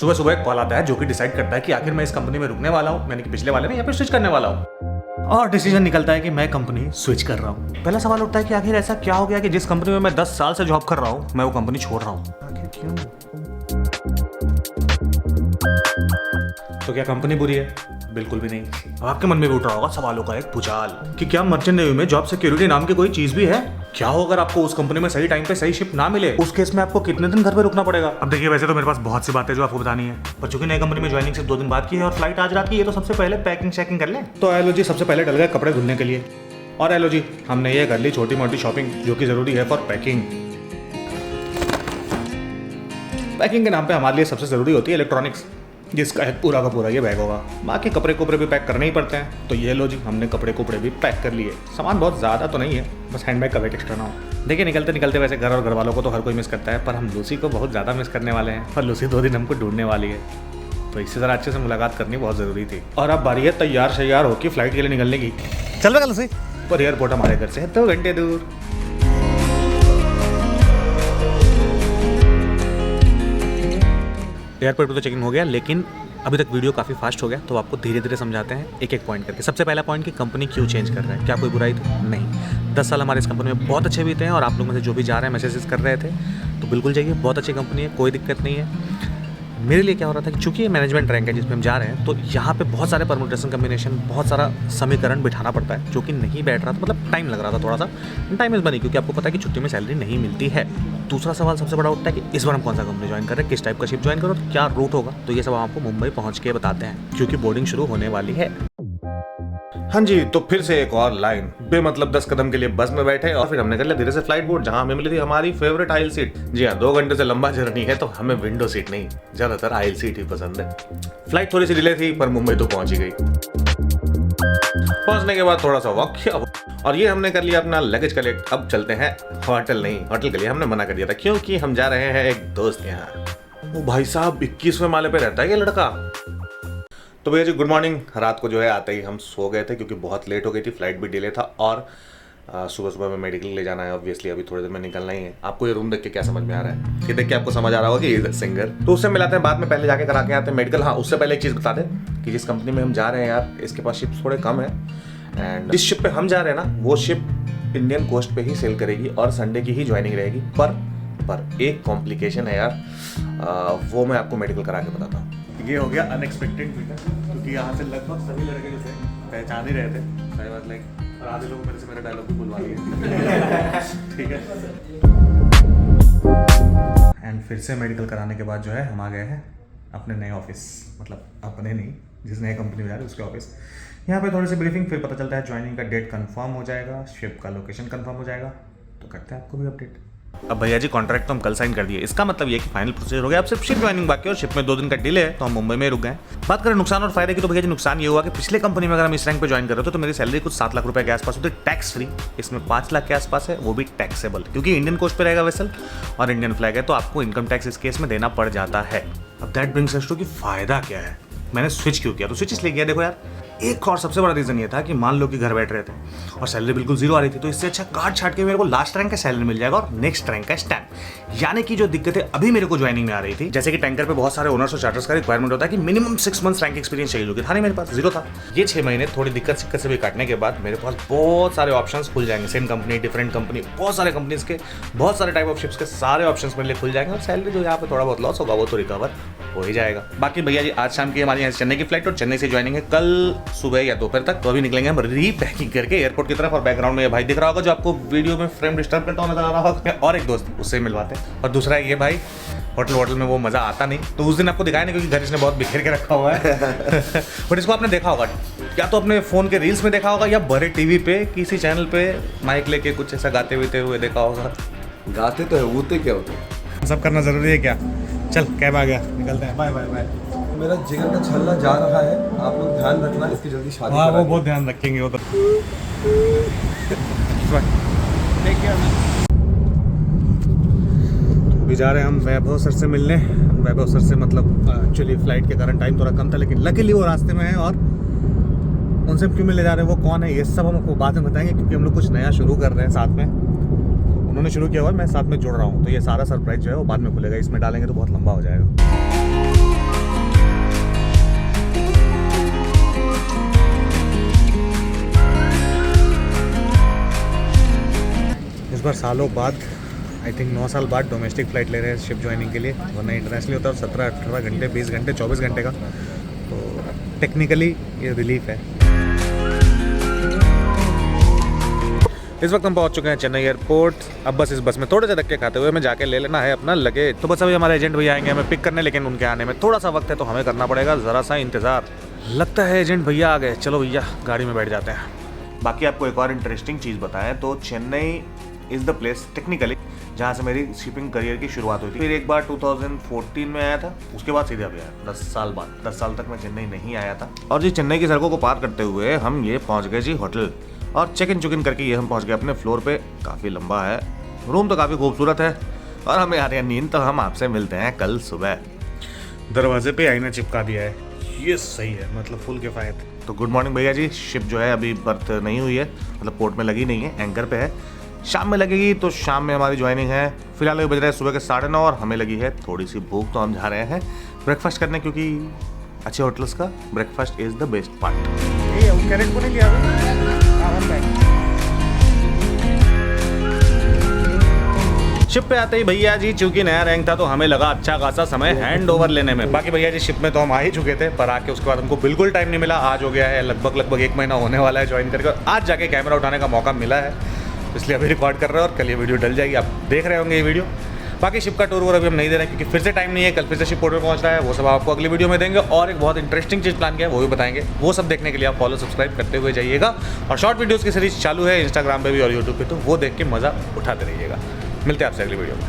सुबह सुबह एक कॉल आता है जो कि डिसाइड करता है कि आखिर मैं इस कंपनी में रुकने वाला हूँ, यानी कि पिछले वाले में, या फिर स्विच करने वाला हूँ। और डिसीजन निकलता है कि मैं कंपनी स्विच कर रहा हूँ। पहला सवाल उठता है कि आखिर ऐसा क्या हो गया कि जिस कंपनी में मैं 10 साल से जॉब कर रहा हूँ, मैं वो कंपनी छोड़ रहा हूँ। आखिर क्यों? तो क्या कंपनी बुरी है? बिल्कुल भी नहीं। अब आपके मन में भी उठ रहा होगा सवालों का एक भूचाल कि क्या मर्चेंट नेवी में जॉब सिक्योरिटी नाम की कोई चीज भी है? क्या हो अगर आपको उस कंपनी में सही टाइम पे सही शिप ना मिले? उस केस में आपको कितने दिन घर पे रुकना पड़ेगा? अब देखिए, वैसे तो मेरे पास बहुत सी बातें जो आपको बतानी है, पर चूंकि नई कंपनी में ज्वाइनिंग से 2 दिन बाद की है और फ्लाइट आज रात की है, तो सबसे पहले पैकिंग शैकिंग कर लें। तो एलो जी सबसे पहले डल गए कपड़े धुलने के लिए, और एलो जी हमने ये कर ली छोटी मोटी शॉपिंग जो कि जरूरी है फॉर पैकिंग। पैकिंग के नाम पे हमारे लिए सबसे जरूरी होती है इलेक्ट्रॉनिक्स, जिसका एक पूरा का पूरा ये बैग होगा। बाकी कपड़े कुपड़े भी पैक करने ही पड़ते हैं, तो ये लो जी हमने कपड़े कुपड़े भी पैक कर लिए। सामान बहुत ज़्यादा तो नहीं है, बस हैंडबैग का वेट एक्स्ट्रा ना हो। देखिए, निकलते निकलते वैसे घर और घर वालों को तो हर कोई मिस करता है, पर हम लूसी को बहुत ज़्यादा मिस करने वाले हैं, और लूसी 2 दिन हमको ढूंढने वाली है, तो इससे ज़रा अच्छे से मुलाकात करनी बहुत ज़रूरी थी। और अब बारी है तैयार शैयार होकर फ्लाइट के लिए निकलने की। चल रहा लूसी, पर एयरपोर्ट हमारे घर से है 2 घंटे दूर। एयरपोर्ट पर तो चेकिंग हो गया, लेकिन अभी तक वीडियो काफ़ी फास्ट हो गया, तो आपको धीरे धीरे समझाते हैं एक एक पॉइंट करके। सबसे पहला पॉइंट कि कंपनी क्यों चेंज कर रहा है, क्या कोई बुराई थी? नहीं। 10 साल हमारे इस कंपनी में बहुत अच्छे बीते हैं, और आप लोग में से जो भी जा रहे हैं मैसेजेस कर रहे थे, तो बिल्कुल जाइए, बहुत अच्छी कंपनी है, कोई दिक्कत नहीं है। मेरे लिए क्या हो रहा था कि चूंकि ये मैनेजमेंट रैंक है जिसमें हम जा रहे हैं, तो यहाँ पे बहुत सारे परमुटेशन कम्बिनेशन, बहुत सारा समीकरण बिठाना पड़ता है, जो कि नहीं बैठ रहा था, मतलब टाइम लग रहा था थोड़ा सा। टाइम इस बनी क्योंकि आपको पता है कि छुट्टी में सैलरी नहीं मिलती है। दूसरा सवाल सबसे बड़ा उठता है कि इस बार हम कौन सा कंपनी ज्वाइन कर रहे हैं, किस टाइप का शिप ज्वाइन करो, क्या रूट होगा, तो ये सब हम आपको मुंबई पहुँच के बताते हैं, क्योंकि बोर्डिंग शुरू होने वाली है। हाँ जी, तो फिर से एक और लाइन, बेमतलब 10 कदम के लिए बस में बैठे और फिर हमने कर लिया धीरे से फ्लाइट बोर्ड, जहां हमें मिली थी हमारी फेवरेट आइल सीट। जी हाँ, 2 घंटे से लंबा जर्नी है, तो हमें विंडो सीट नहीं, ज्यादातर आइल सीट ही पसंद है। फ्लाइट थोड़ी सी डिले थी, पर मुंबई तो पहुंच ही गई। पहुंचने के बाद थोड़ा सा वॉक किया, और ये हमने कर लिया अपना लगेज कलेक्ट। अब चलते हैं होटल। नहीं, होटल के लिए हमने मना कर दिया था, क्योंकि हम जा रहे हैं एक दोस्त के यहाँ। वो भाई साहब 21वें माले पे रहता है ये लड़का। तो भैया जी गुड मॉर्निंग। रात को जो है आते ही हम सो गए थे, क्योंकि बहुत लेट हो गई थी, फ्लाइट भी डिले था, और सुबह सुबह में मेडिकल ले जाना है ऑब्वियसली, अभी थोड़ी देर में निकलना ही है। आपको ये रूम देख के क्या समझ में आ रहा है? ये देख के आपको समझ आ रहा होगा कि ये सिंगर, तो उससे मिलाते हैं बाद में, पहले जाके करा के आते हैं मेडिकल। हाँ, उससे पहले एक चीज़ बता दें कि जिस कंपनी में हम जा रहे हैं यार, इसके पास शिप थोड़े कम है, एंड जिस शिप पे हम जा रहे हैं ना, वो शिप इंडियन कोस्ट पे ही सेल करेगी और संडे की ही ज्वाइनिंग रहेगी। पर एक कॉम्प्लिकेशन है यार, वो मैं आपको मेडिकल करा के बताता हूँ। ये हो गया अनएक्सपेक्टेड ट्विटर, क्योंकि यहाँ से लगभग सभी लड़के जो थे पहचान ही रहे थे, सही बात, लाइक, और आधे लोग मेरे से मेरा डायलॉग भी बुलवा लिए। ठीक है। एंड फिर से मेडिकल कराने के बाद जो है हम आ गए हैं अपने नए ऑफिस, मतलब अपने नहीं, जिस नए कंपनी में जा रहे उसके ऑफिस। यहाँ पे थोड़ी सी ब्रीफिंग, फिर पता चलता है ज्वाइनिंग का डेट कंफर्म हो जाएगा, शिप का लोकेशन कंफर्म हो जाएगा, तो करते हैं आपको भी अपडेट। अब भैया जी कॉन्ट्रैक्ट तो हम कल साइन कर दिए, इसका मतलब ये कि फाइनल प्रोसीजर हो गया, अब सिर्फ शिप ज्वाइनिंग बाकी है, और शिप में 2 दिन का डिले है, तो हम मुंबई में रुक गए। बात करें नुकसान और फायदे की, तो भैया जी नुकसान ये हुआ कि पिछले कंपनी में अगर हम इस रैंक पे ज्वाइन कर रहे थे, तो मेरी सैलरी कुछ 7 लाख रुपए के आसपास होती, टैक्स फ्री। इसमें 5 लाख के आसपास है, वो भी टैक्सेबल, क्योंकि इंडियन कोस्ट पे रहेगा वेसल और इंडियन फ्लैग है, तो आपको इनकम टैक्स इस केस में देना पड़ जाता है। अब दैट ब्रिंग्स अस टू कि फायदा क्या है, मैंने स्विच क्यों किया? तो स्विच इसलिए किया, देखो यार, एक और सबसे बड़ा रीज़न ये था कि मान लो कि घर बैठ रहे थे और सैलरी बिल्कुल जीरो आ रही थी, तो इससे अच्छा कार्ड छाट के मेरे को लास्ट रैंक का सैलरी मिल जाएगा और नेक्स्ट रैंक का स्टैम्प। यानी कि जो दिक्कतें अभी मेरे को ज्वाइनिंग में आ रही थी, जैसे कि टैंकर पे बहुत सारे ओनर्स और चार्टर्स का रिक्वायरमेंट होता है कि मिनिमम 6 मंथ्स रैंक एक्सपीरियंस चाहिए, जो कि था नहीं मेरे पास, जीरो था। ये 6 महीने थोड़ी दिक्कत से भी काटने के बाद मेरे पास बहुत सारे ऑप्शंस खुल जाएंगे, सेम कंपनी, डिफरेंट कंपनी, बहुत सारे कंपनीज के बहुत सारे टाइप ऑफ शिप्स के सारे ऑप्शंस मेरे लिए खुल जाएंगे, और सैलरी जो यहाँ पे थोड़ा बहुत लॉस होगा वो तो रिकवर हो ही जाएगा। बाकी भैया जी आज शाम की हमारी यहाँ चेन्नई की फ्लाइट, और चेन्नई से ज्वाइनिंग है कल सुबह या दोपहर तक, तो अभी निकलेंगे हम रीपैकिंग करके एयरपोर्ट की तरफ। और बैकग्राउंड में ये भाई दिख रहा होगा जो आपको वीडियो में फ्रेम डिस्टर्ब करता हुआ नजर आ रहा होगा, और एक दोस्त, उससे मिलवाते हैं। और दूसरा ये भाई होटल में वो मजा आता नहीं, तो उस दिन आपको दिखाया नहीं, क्योंकि घर इसने बहुत बिखेर के रखा हुआ है। बट इसको आपने देखा होगा, या तो अपने फोन के रील्स में देखा होगा, या बड़े टीवी पे किसी चैनल पे माइक लेके कुछ ऐसा गाते हुए देखा होगा। गाते तो है, होते क्या होते? सब करना जरूरी है क्या? चल कैब आ गया, निकलते हैं, बाय बाय बाय। मेरा जिगर का छल्ला जा रहा है, आप लोग ध्यान रखना, इसकी जल्दी शादी। हाँ, वो बहुत ध्यान रखेंगे वो तो। अभी जा रहे हैं हम वैभव सर से मिलने। वैभव सर से मतलब एक्चुअली फ्लाइट के कारण टाइम थोड़ा कम था, लेकिन लकीली वो रास्ते में है, और उनसे क्यों मिलने जा रहे हैं, वो कौन है, ये सब हम आपको बाद में बताएंगे, क्योंकि हम लोग कुछ नया शुरू कर रहे हैं साथ में। उन्होंने शुरू किया हुआ है, मैं साथ में जुड़ रहा हूँ, तो ये सारा सरप्राइज जो है वो बाद में खुलेगा, इसमें डालेंगे तो बहुत लंबा हो जाएगा। सालों बाद आई थिंक 9 साल बाद डोमेस्टिक फ़्लाइट ले रहे हैं शिप ज्वाइनिंग के लिए, वरना इंटरनेशनली होता है 17-18 घंटे, 20 घंटे, 24 घंटे का। तो टेक्निकली ये रिलीफ है। इस वक्त हम पहुंच चुके हैं चेन्नई एयरपोर्ट। अब बस इस बस में थोड़े से धक्के खाते हुए हमें जाके ले लेना है अपना लगेज। तो बस अभी हमारे एजेंट भैया आएंगे हमें पिक करने, लेकिन उनके आने में थोड़ा सा वक्त है तो हमें करना पड़ेगा ज़रा सा इंतज़ार। लगता है एजेंट भैया आ गए। चलो भैया गाड़ी में बैठ जाते हैं। बाकी आपको एक और इंटरेस्टिंग चीज़ बताएं तो Chennai is the place technically जहाँ से मेरी शिपिंग करियर की शुरुआत हुई थी। फिर एक बार 2014 में आया था, उसके बाद सीधे अभी आया 10 साल बाद। 10 साल तक मैं चेन्नई नहीं आया था। और जी चेन्नई की सड़कों को पार करते हुए हम ये पहुँच गए जी होटल, और चेक इन करके ये हम पहुंच गए अपने फ्लोर पे। काफ़ी लंबा है, रूम तो काफ़ी खूबसूरत है और हमें आ रही है नींद, तो हम आपसे मिलते हैं कल सुबह। दरवाजे पे आईना चिपका दिया है, ये सही है, मतलब फुल किफ़ायत। तो गुड मॉर्निंग भैया जी। शिप जो है अभी बर्थ नहीं हुई है, मतलब पोर्ट में लगी नहीं है, एंकर पे है। शाम में लगेगी, तो शाम में हमारी ज्वाइनिंग है। फिलहाल ये बज रहे हैं सुबह के 9:30 और हमें लगी है थोड़ी सी भूख, तो हम जा रहे हैं ब्रेकफास्ट करने, क्योंकि अच्छे होटल्स का breakfast is the best part. Carrot को नहीं लिया शिप पे आते ही भैया जी चूंकि नया रैंक था तो हमें लगा अच्छा खासा समय हैंड ओवर लेने में। बाकी भैया जी शिप में तो हम आ ही चुके थे, पर आके उसके बाद हमको बिल्कुल टाइम नहीं मिला। आज हो गया है लगभग 1 महीना होने वाला है ज्वाइन करके, आज जाके कैमरा उठाने का मौका मिला है, इसलिए अभी रिकॉर्ड कर रहे हैं और कल ये वीडियो डल जाएगी, आप देख रहे होंगे ये वीडियो। बाकी शिप का टूर अभी हम नहीं दे रहे हैं क्योंकि फिर से टाइम नहीं है, कल फिर से शिप पोर्ट में पहुंच रहा है, वो सब आपको अगली वीडियो में देंगे। और एक बहुत इंटरेस्टिंग चीज़ प्लान किया है वो भी बताएंगे। वो सब देखने के लिए आप फॉलो सब्सक्राइब करते हुए जाइएगा। और शॉर्ट वीडियोज़ की सीरीज चालू है इंस्टाग्राम पे भी और यूट्यूब पे, तो वो देख के मज़ा उठाते रहिएगा। मिलते हैं आपसे अगली वीडियो में।